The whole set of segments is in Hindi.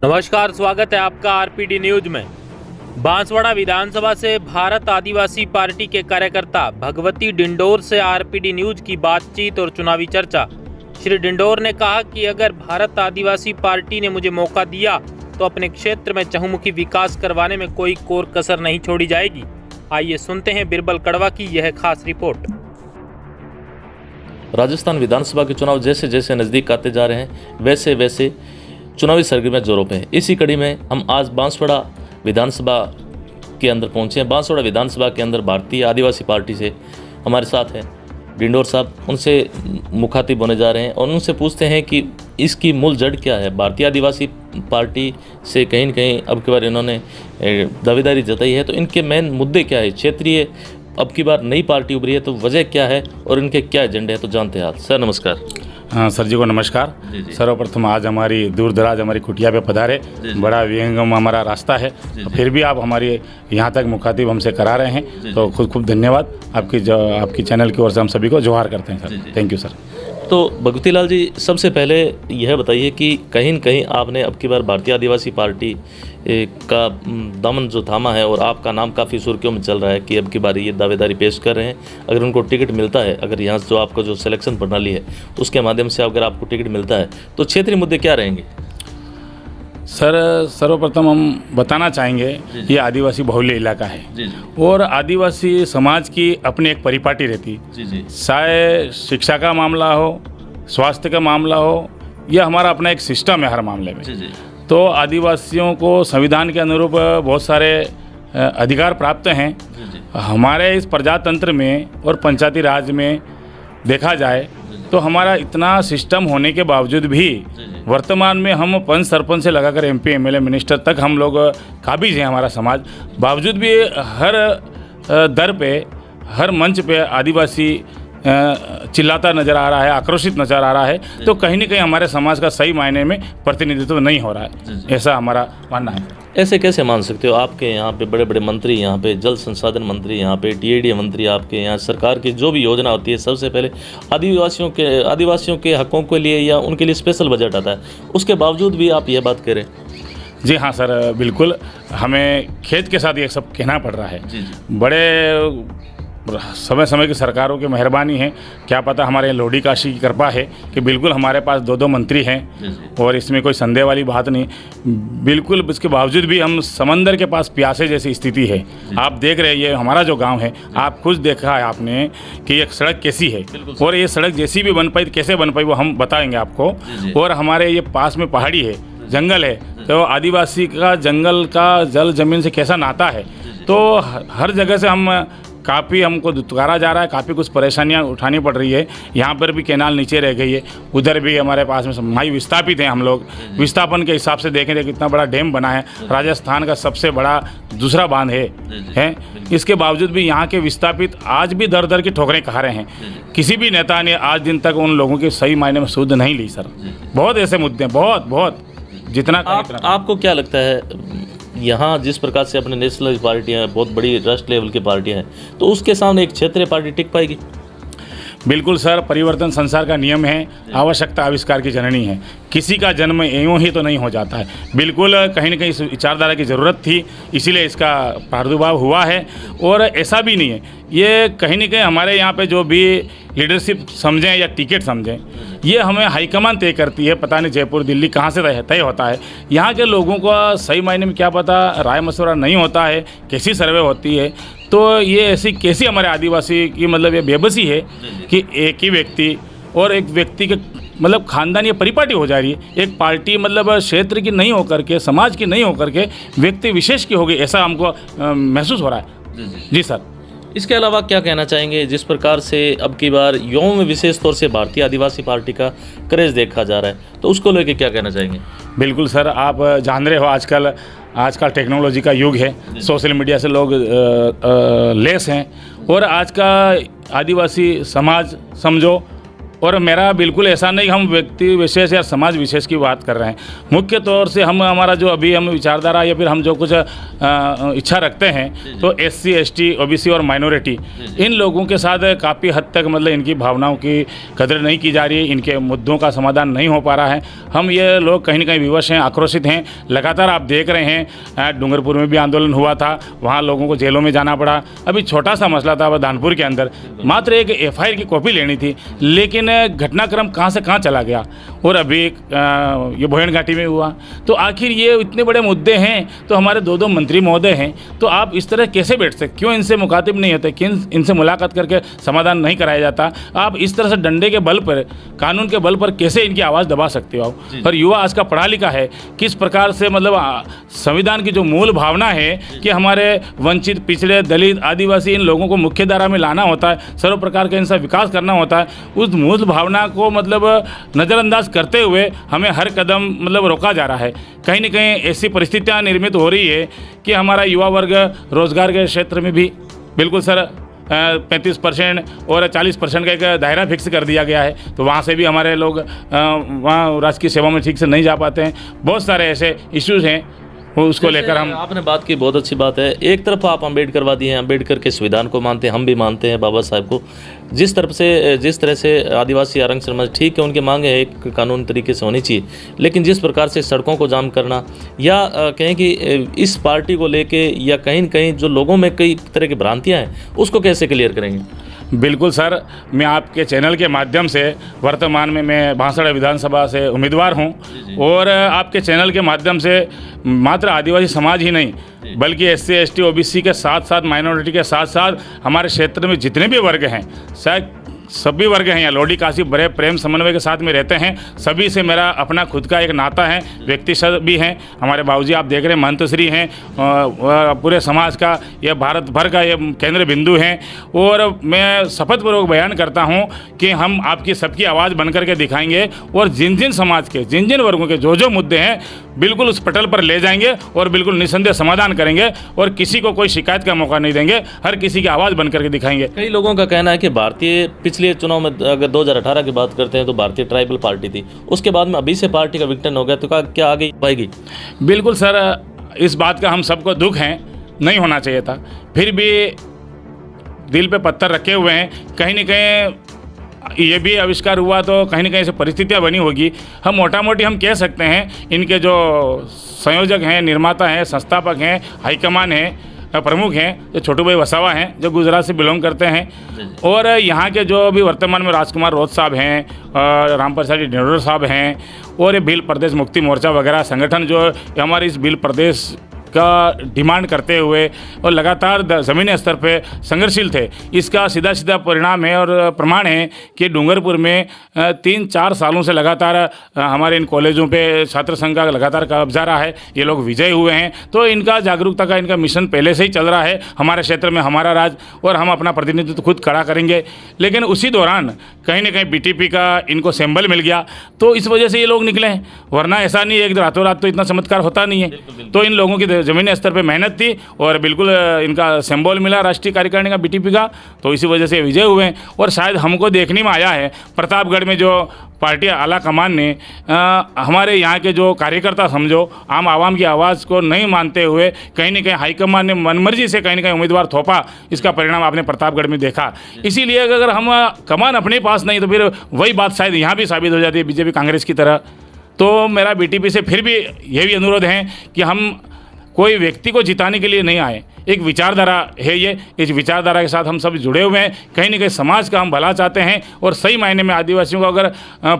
नमस्कार, स्वागत है आपका आरपीडी न्यूज में। बांसवाड़ा विधानसभा से भारत आदिवासी पार्टी के कार्यकर्ता भगवती डिंडोर से आरपीडी न्यूज की बातचीत और चुनावी चर्चा। श्री डिंडोर ने कहा कि अगर भारत आदिवासी पार्टी ने मुझे मौका दिया तो अपने क्षेत्र में चहुमुखी विकास करवाने में कोई कोर कसर नहीं छोड़ी जाएगी। आइए सुनते हैं बिरबल कड़वा की यह खास रिपोर्ट। राजस्थान विधानसभा के चुनाव जैसे जैसे नज़दीक आते जा रहे हैं वैसे वैसे चुनावी सरगर्मियां जोरों पे हैं। इसी कड़ी में हम आज बांसवाड़ा विधानसभा के अंदर पहुंचे हैं। बांसवाड़ा विधानसभा के अंदर भारतीय आदिवासी पार्टी से हमारे साथ हैं डिंडोर साहब। उनसे मुखातिब होने जा रहे हैं और उनसे पूछते हैं कि इसकी मूल जड़ क्या है। भारतीय आदिवासी पार्टी से कहीं न कहीं अब की बार इन्होंने दावेदारी जताई है, तो इनके मेन मुद्दे क्या है। क्षेत्रीय अब की बार नई पार्टी उभरी है तो वजह क्या है और इनके क्या एजेंडे हैं, तो जानते हैं आप। सर नमस्कार। हाँ सर जी को नमस्कार। सर्वप्रथम आज हमारी दूर दराज हमारी कुटिया पे पधारे। बड़ा विहंगम हमारा रास्ता है, फिर भी आप हमारी यहाँ तक मुखातिब हमसे करा रहे हैं, तो खूब खूब धन्यवाद। आपकी चैनल की ओर से हम सभी को जोहार करते हैं सर। Thank you sir. तो भगवती लाल जी, सबसे पहले यह बताइए कि कहीं न कहीं आपने अब की बार भारतीय आदिवासी पार्टी का दामन जो थामा है और आपका नाम काफ़ी सुर्खियों में चल रहा है कि अब की बार ये दावेदारी पेश कर रहे हैं। अगर उनको टिकट मिलता है, अगर यहाँ जो आपका जो सिलेक्शन प्रणाली है उसके माध्यम से अगर आपको टिकट मिलता है तो क्षेत्रीय मुद्दे क्या रहेंगे? सर सर्वप्रथम हम बताना चाहेंगे ये आदिवासी बहुल्य इलाका है और आदिवासी समाज की अपनी एक परिपाटी रहती है। चाहे शिक्षा का मामला हो, स्वास्थ्य का मामला हो, यह हमारा अपना एक सिस्टम है हर मामले में। तो आदिवासियों को संविधान के अनुरूप बहुत सारे अधिकार प्राप्त हैं। हमारे इस प्रजातंत्र में और पंचायती राज में देखा जाए तो हमारा इतना सिस्टम होने के बावजूद भी वर्तमान में हम पंच सरपंच से लगाकर एमपी एमएलए मिनिस्टर तक हम लोग काबिज हैं। हमारा समाज बावजूद भी हर दर पे, हर मंच पे आदिवासी चिल्लाता नज़र आ रहा है, आक्रोशित नज़र आ रहा है। तो कहीं ना कहीं हमारे समाज का सही मायने में प्रतिनिधित्व नहीं हो रहा है, ऐसा हमारा मानना है। ऐसे कैसे मान सकते हो? आपके यहाँ पे बड़े बड़े मंत्री, यहाँ पे जल संसाधन मंत्री, यहाँ पे टीएडी मंत्री, आपके यहाँ सरकार की जो भी योजना होती है सबसे पहले आदिवासियों के हकों के लिए या उनके लिए स्पेशल बजट आता है, उसके बावजूद भी आप ये बात करें। जी हाँ सर, बिल्कुल हमें खेद के साथ ये सब कहना पड़ रहा है। बड़े समय समय की सरकारों की मेहरबानी है, क्या पता हमारे लोडी काशी की कृपा है कि बिल्कुल हमारे पास दो मंत्री हैं और इसमें कोई संदेह वाली बात नहीं। बिल्कुल इसके बावजूद भी हम समंदर के पास प्यासे जैसी स्थिति है। आप देख रहे हैं ये हमारा जो गांव है, आप खुद देखा है आपने कि ये सड़क कैसी है और ये सड़क जैसी भी बन पाई, कैसे बन पाई वो हम बताएंगे आपको। और हमारे ये पास में पहाड़ी है, जंगल है, तो आदिवासी का जंगल का जल जमीन से कैसा नाता है। तो हर जगह से हम काफ़ी हमको दुत्कारा जा रहा है, काफ़ी कुछ परेशानियां उठानी पड़ रही है। यहाँ पर भी कैनाल नीचे रह गई है, उधर भी हमारे पास में माई विस्थापित हैं हम लोग। विस्थापन के हिसाब से देखें तो कितना बड़ा डैम बना है, राजस्थान का सबसे बड़ा दूसरा बांध है। इसके बावजूद भी यहाँ के विस्थापित आज भी दर दर की ठोकरें खा रहे हैं। किसी भी नेता ने आज दिन तक उन लोगों की सही मायने में सुध नहीं ली सर। बहुत ऐसे मुद्दे हैं, बहुत जितना आपको क्या लगता है यहाँ जिस प्रकार से अपने नेशनल पार्टियाँ, बहुत बड़ी राष्ट्र लेवल की पार्टियाँ हैं, तो उसके सामने एक क्षेत्रीय पार्टी टिक पाएगी? बिल्कुल सर, परिवर्तन संसार का नियम है, आवश्यकता आविष्कार की जननी है। किसी का जन्म यूँ ही तो नहीं हो जाता है। बिल्कुल कहीं ना कहीं इस विचारधारा की ज़रूरत थी, इसीलिए इसका प्रादुर्भाव हुआ है। और ऐसा भी नहीं है, ये कहीं ना कहीं हमारे यहाँ पे जो भी लीडरशिप समझें या टिकट समझें, ये हमें हाईकमान तय करती है। पता नहीं जयपुर दिल्ली कहाँ से तय होता है। यहाँ के लोगों को सही मायने में क्या पता, राय मशवरा नहीं होता है, कैसी सर्वे होती है। तो ये ऐसी कैसी हमारे आदिवासी की मतलब ये बेबसी है कि एक ही व्यक्ति और एक व्यक्ति के मतलब खानदान ये परिपाटी हो जा रही है। एक पार्टी मतलब क्षेत्र की नहीं होकर के, समाज की नहीं होकर के व्यक्ति विशेष की हो गई, ऐसा हमको महसूस हो रहा है। जी सर। इसके अलावा क्या कहना चाहेंगे, जिस प्रकार से अब की बार युवाओं में विशेष तौर से भारतीय आदिवासी पार्टी का क्रेज देखा जा रहा है, तो उसको लेके क्या कहना चाहेंगे? बिल्कुल सर, आप जान रहे हो आजकल टेक्नोलॉजी का युग है, सोशल मीडिया से लोग लेस हैं और आज का आदिवासी समाज समझो और मेरा बिल्कुल ऐसा नहीं हम व्यक्ति विशेष या समाज विशेष की बात कर रहे हैं। मुख्य तौर से हम हमारा जो अभी हम विचारधारा या फिर हम जो कुछ इच्छा रखते हैं तो SC ST OBC और माइनॉरिटी इन लोगों के साथ काफ़ी हद तक मतलब इनकी भावनाओं की कदर नहीं की जा रही है, इनके मुद्दों का समाधान नहीं हो पा रहा है। हम ये लोग कहीं ना कहीं विवश हैं, आक्रोशित हैं। लगातार आप देख रहे हैं डूंगरपुर में भी आंदोलन हुआ था, वहाँ लोगों को जेलों में जाना पड़ा। अभी छोटा सा मसला था धानपुर के अंदर, मात्र एक FIR की कॉपी लेनी थी, लेकिन घटनाक्रम कहाँ से कहाँ चला गया। और अभी ये भोयन घाटी में हुआ। तो आखिर ये इतने बड़े मुद्दे हैं, तो हमारे 2 मंत्री महोदय हैं, तो आप इस तरह कैसे बैठ सकते? क्यों इनसे मुखातिब नहीं होते? क्यों इनसे मुलाकात करके समाधान नहीं कराया जाता? आप इस तरह से डंडे के बल पर, कानून के बल पर कैसे इनकी आवाज़ दबा सकते हो आप? और युवा आज का पढ़ा लिखा है, किस प्रकार से मतलब संविधान की जो मूल भावना है कि हमारे वंचित, पिछड़े, दलित, आदिवासी इन लोगों को मुख्य धारा में लाना होता है, सर्व प्रकार का इनका विकास करना होता है, उस मूल भावना को मतलब नज़रअंदाज करते हुए हमें हर कदम मतलब रोका जा रहा है। कहीं न कहीं ऐसी परिस्थितियाँ निर्मित हो रही है कि हमारा युवा वर्ग रोजगार के क्षेत्र में भी बिल्कुल सर 35% और 40% का एक दायरा फिक्स कर दिया गया है, तो वहाँ से भी हमारे लोग वहाँ राजकीय सेवा में ठीक से नहीं जा पाते हैं। बहुत सारे ऐसे इश्यूज़ हैं, वो उसको लेकर हम आपने बात की, बहुत अच्छी बात है। एक तरफ आप अम्बेडकरवादी हैं, अम्बेडकर के संविधान को मानते हैं, हम भी मानते हैं बाबा साहब को। जिस तरह से आदिवासी आरक्षण में ठीक है, उनकी मांगे है एक कानून तरीके से होनी चाहिए, लेकिन जिस प्रकार से सड़कों को जाम करना या कहें कि इस पार्टी को लेके या कहीं न कहीं जो लोगों में कई तरह की भ्रांतियाँ हैं, उसको कैसे क्लियर करेंगे? बिल्कुल सर, मैं आपके चैनल के माध्यम से वर्तमान में मैं बांसवाड़ा विधानसभा से उम्मीदवार हूं, और आपके चैनल के माध्यम से मात्र आदिवासी समाज ही नहीं बल्कि SC ST OBC के साथ साथ माइनॉरिटी के साथ साथ हमारे क्षेत्र में जितने भी वर्ग हैं, शायद सभी वर्ग हैं, यहाँ लोडी काशी बड़े प्रेम समन्वय के साथ में रहते हैं। सभी से मेरा अपना खुद का एक नाता है, व्यक्ति भी हैं। हमारे बाबूजी आप देख रहे हैं महंत श्री हैं, पूरे समाज का ये भारत भर का ये केंद्र बिंदु हैं। और मैं शपथपूर्वक बयान करता हूँ कि हम आपकी सबकी आवाज़ बन करके दिखाएंगे, और जिन जिन समाज के, जिन जिन वर्गों के जो मुद्दे हैं बिल्कुल उस पटल पर ले जाएंगे और बिल्कुल निस्संदेह समाधान करेंगे, और किसी को कोई शिकायत का मौका नहीं देंगे, हर किसी की आवाज़ बन करके दिखाएंगे। कई लोगों का कहना है कि भारतीय पिछले चुनाव में अगर 2018 की बात करते हैं तो भारतीय ट्राइबल पार्टी थी, उसके बाद में अभी से पार्टी का विघटन हो गया, तो क्या आगे पाएगी? बिल्कुल सर, इस बात का हम सबको दुख है, नहीं होना चाहिए था, फिर भी दिल पे पत्थर रखे हुए हैं। कहीं न कहीं ये भी आविष्कार हुआ तो कहीं न कहीं से परिस्थितियाँ बनी होगी। हम मोटा मोटी हम कह सकते हैं इनके जो संयोजक हैं, निर्माता हैं, संस्थापक हैं, हाईकमान हैं, प्रमुख हैं, जो छोटू भाई वसावा हैं, जो गुजरात से बिलोंग करते हैं, और यहाँ के जो भी वर्तमान में राजकुमार रोज साहब हैं, राम प्रसाद डिंडोर साहब हैं, और ये भील प्रदेश मुक्ति मोर्चा वगैरह संगठन जो हमारे इस भील प्रदेश का डिमांड करते हुए और लगातार ज़मीनी स्तर पे संघर्षशील थे, इसका सीधा सीधा परिणाम है और प्रमाण है कि डूंगरपुर में 3-4 सालों से लगातार हमारे इन कॉलेजों पे छात्र संघ का लगातार कब्जा रहा है। ये लोग विजयी हुए हैं, तो इनका जागरूकता का इनका मिशन पहले से ही चल रहा है, हमारे क्षेत्र में हमारा राज, और हम अपना प्रतिनिधित्व खुद खड़ा करेंगे। लेकिन उसी दौरान कहीं ना कहीं BTP का इनको सिंबल मिल गया, तो इस वजह से ये लोग निकले, वरना ऐसा नहीं है एक रातों रात तो इतना चमत्कार होता नहीं है। तो इन लोगों की ज़मीनी स्तर पे मेहनत थी और बिल्कुल इनका सिंबल मिला राष्ट्रीय कार्यकारिणी का BTP का, तो इसी वजह से विजय हुए हैं। और शायद हमको देखने में आया है प्रतापगढ़ में जो पार्टी आला कमान ने हमारे यहाँ के जो कार्यकर्ता समझो आम आवाम की आवाज़ को नहीं मानते हुए कहीं न कहीं हाईकमान ने मनमर्जी से कहीं न कहीं उम्मीदवार थोपा, इसका परिणाम आपने प्रतापगढ़ में देखा। इसीलिए अगर हम कमान अपने पास नहीं तो फिर वही बात शायद यहाँ भी साबित हो जाती है BJP कांग्रेस की तरह। तो मेरा BTP से फिर भी यही अनुरोध है कि हम कोई व्यक्ति को जिताने के लिए नहीं आए, एक विचारधारा है ये, इस विचारधारा के साथ हम सब जुड़े हुए हैं। कहीं न कहीं समाज का हम भला चाहते हैं, और सही मायने में आदिवासियों को अगर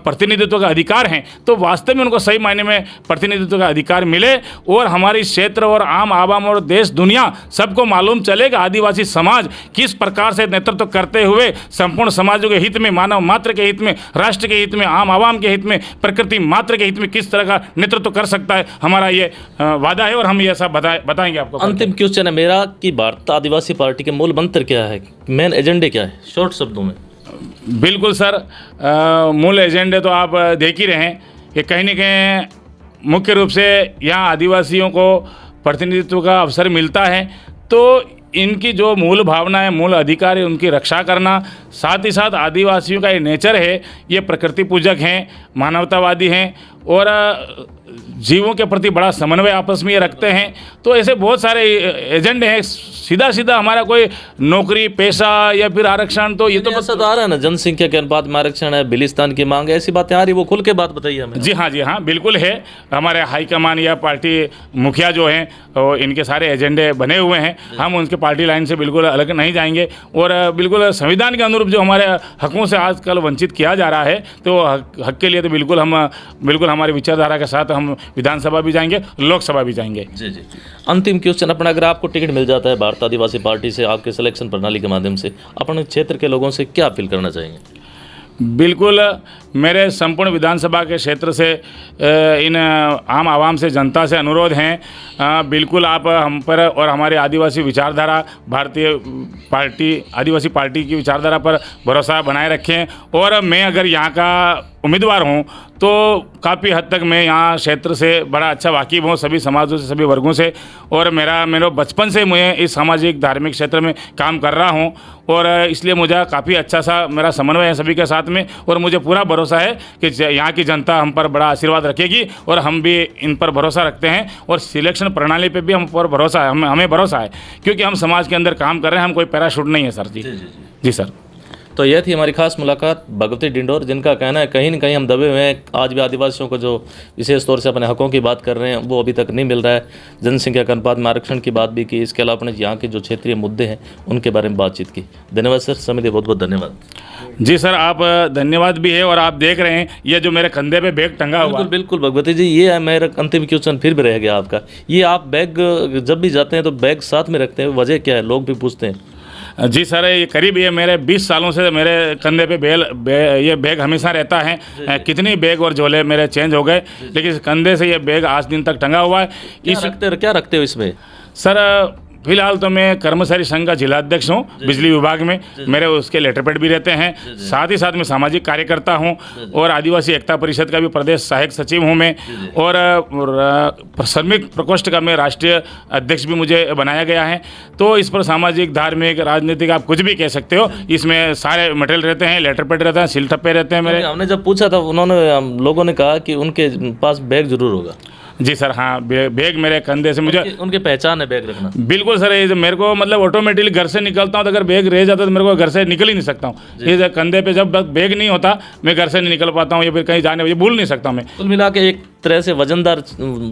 प्रतिनिधित्व का अधिकार हैं तो वास्तव में उनको सही मायने में प्रतिनिधित्व का अधिकार मिले, और हमारे क्षेत्र और आम आवाम और देश दुनिया सबको मालूम चलेगा आदिवासी समाज किस प्रकार से नेतृत्व करते हुए संपूर्ण समाजों के हित में, मानव मात्र के हित में, राष्ट्र के हित में, आम आवाम के हित में, प्रकृति मात्र के हित में किस तरह का नेतृत्व कर सकता है। हमारा ये वादा है और हम ये सब बताएंगे आपको। अंतिम क्वेश्चन है मेरा कि भारत आदिवासी पार्टी के मूल मंत्र क्या है, मेन एजेंडे क्या है, शॉर्ट शब्दों में? बिल्कुल सर, मूल एजेंडे तो आप देख ही रहे हैं कि कहीं न कहीं मुख्य रूप से यहाँ आदिवासियों को प्रतिनिधित्व का अवसर मिलता है, तो इनकी जो मूल भावना है, मूल अधिकार है, उनकी रक्षा करना, साथ ही साथ आदिवासियों का ये नेचर है, ये प्रकृति पूजक हैं, मानवतावादी हैं और जीवों के प्रति बड़ा समन्वय आपस में ये रखते हैं। तो ऐसे बहुत सारे एजेंडे हैं। सीधा सीधा हमारा कोई नौकरी पेशा या फिर आरक्षण, तो ये तो ऐसा तो आ रहा है ना, जनसंख्या के अनुपात में आरक्षण है, बिलिस्तान की मांग है, ऐसी बातें आ रही, वो खुल के बात बताइए हमें। जी हाँ, बिल्कुल है। हमारे हाईकमान या पार्टी मुखिया जो हैं, इनके सारे एजेंडे बने हुए हैं। हम उनके पार्टी लाइन से बिल्कुल अलग नहीं जाएंगे और बिल्कुल संविधान के अनुरूप जो हमारे हकों से आजकल वंचित किया जा रहा है, तो हक के लिए तो बिल्कुल हमारी विचारधारा के साथ हम विधानसभा भी जाएंगे, लोकसभा भी जाएंगे। जी। अंतिम क्वेश्चन अपना, अगर आपको टिकट मिल जाता है भारत आदिवासी पार्टी से आपके सिलेक्शन प्रणाली के माध्यम से, अपने क्षेत्र के लोगों से क्या अपील करना चाहेंगे? बिल्कुल, मेरे संपूर्ण विधानसभा के क्षेत्र से इन आम आवाम से, जनता से अनुरोध हैं, बिल्कुल आप हम पर और हमारे आदिवासी विचारधारा, भारतीय पार्टी आदिवासी पार्टी की विचारधारा पर भरोसा बनाए रखें। और मैं अगर यहाँ का उम्मीदवार हूँ तो काफ़ी हद तक मैं यहाँ क्षेत्र से बड़ा अच्छा वाकिफ़ हूँ, सभी समाजों से, सभी वर्गों से। और मेरे बचपन से मैं इस सामाजिक धार्मिक क्षेत्र में काम कर रहा हूँ और इसलिए मुझे काफ़ी अच्छा सा मेरा समन्वय है सभी के साथ में। और मुझे पूरा भरोसा है कि यहाँ की जनता हम पर बड़ा आशीर्वाद रखेगी और हम भी इन पर भरोसा रखते हैं। और सिलेक्शन प्रणाली पे भी हम पर भरोसा है, हमें भरोसा है, क्योंकि हम समाज के अंदर काम कर रहे हैं, हम कोई पैराशूट नहीं है सर। जी सर। तो यह थी हमारी खास मुलाकात भगवती डिंडोर, जिनका कहना है कहीं न कहीं हम दबे हुए हैं। आज भी आदिवासियों को जो विशेष तौर से अपने हकों की बात कर रहे हैं वो अभी तक नहीं मिल रहा है। जनसंख्या के अनुपात में आरक्षण की बात भी की, इसके अलावा अपने यहाँ के जो क्षेत्रीय मुद्दे हैं उनके बारे में बातचीत की। धन्यवाद सर, समय दिए बहुत बहुत धन्यवाद। जी सर, आप धन्यवाद भी है। और आप देख रहे हैं ये जो मेरे कंधे पे बैग टंगा हुआ। बिल्कुल भगवती जी, ये है मेरा अंतिम क्वेश्चन फिर भी रह गया आपका। ये आप बैग जब भी जाते हैं तो बैग साथ में रखते हैं, वजह क्या है, लोग भी पूछते हैं? जी सर, ये करीब ये मेरे 20 सालों से मेरे कंधे पे ये बैग हमेशा रहता है। कितनी बैग और झोले मेरे चेंज हो गए, लेकिन इस कंधे से ये बैग आज दिन तक टंगा हुआ है। क्या रखते हो इसमें? सर फिलहाल तो मैं कर्मचारी संघ का जिलाध्यक्ष हूँ बिजली विभाग में, मेरे उसके लेटर पैड भी रहते हैं। साथ ही साथ मैं सामाजिक कार्यकर्ता हूँ और आदिवासी एकता परिषद का भी प्रदेश सहायक सचिव हूँ मैं। और श्रमिक प्रकोष्ठ का मैं राष्ट्रीय अध्यक्ष भी मुझे बनाया गया है। तो इस पर सामाजिक, धार्मिक, राजनीतिक, आप कुछ भी कह सकते हो, इसमें सारे मटेरियल रहते हैं, लेटर पैड रहते हैं, सिल ठप्पे रहते हैं मेरे। हमने जब पूछा था लोगों ने कहा कि उनके पास बैग जरूर होगा। जी सर, हाँ, बैग मेरे कंधे से मुझे उनकी पहचान है बैग रखना। बिल्कुल सर, ये मेरे को मतलब ऑटोमेटिकली घर से निकलता हूँ तो अगर बैग रह जाता तो मेरे को घर से निकल ही नहीं सकता हूँ। ये कंधे पे जब बैग नहीं होता मैं घर से नहीं निकल पाता हूँ या फिर कहीं जाने भूल नहीं सकता मैं। कुल मिला के एक तरह से वजनदार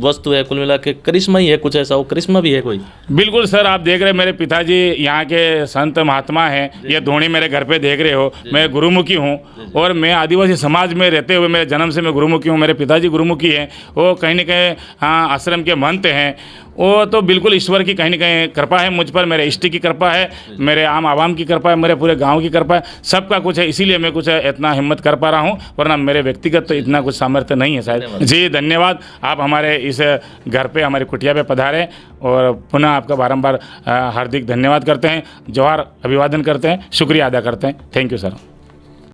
वस्तु है, कुल मिला के करिश्मा ही है, कुछ ऐसा वो करिश्मा भी है कोई? बिल्कुल सर, आप देख रहे हैं मेरे पिताजी यहाँ के संत महात्मा हैं, ये धोनी मेरे घर पे देख रहे हो, मैं गुरुमुखी हूँ और मैं आदिवासी समाज में रहते हुए मेरे जन्म से मैं गुरुमुखी हूँ। मेरे पिताजी गुरुमुखी हैं, वो कहीं न कहीं हाँ आश्रम के महंत हैं। वो तो बिल्कुल ईश्वर की कहीं न कहीं कृपा है मुझ पर, मेरे इष्ट की कृपा है, मेरे आम आवाम की कृपा है, मेरे पूरे गांव की कृपा है, सबका कुछ है, इसीलिए मैं कुछ इतना हिम्मत कर पा रहा हूं, वरना मेरे व्यक्तिगत तो इतना कुछ सामर्थ्य नहीं है शायद। जी धन्यवाद, आप हमारे इस घर पे, हमारी कुटिया पे पधारे और पुनः आपका बारंबार हार्दिक धन्यवाद करते हैं, जोहार अभिवादन करते हैं, शुक्रिया अदा करते हैं। Thank you sir.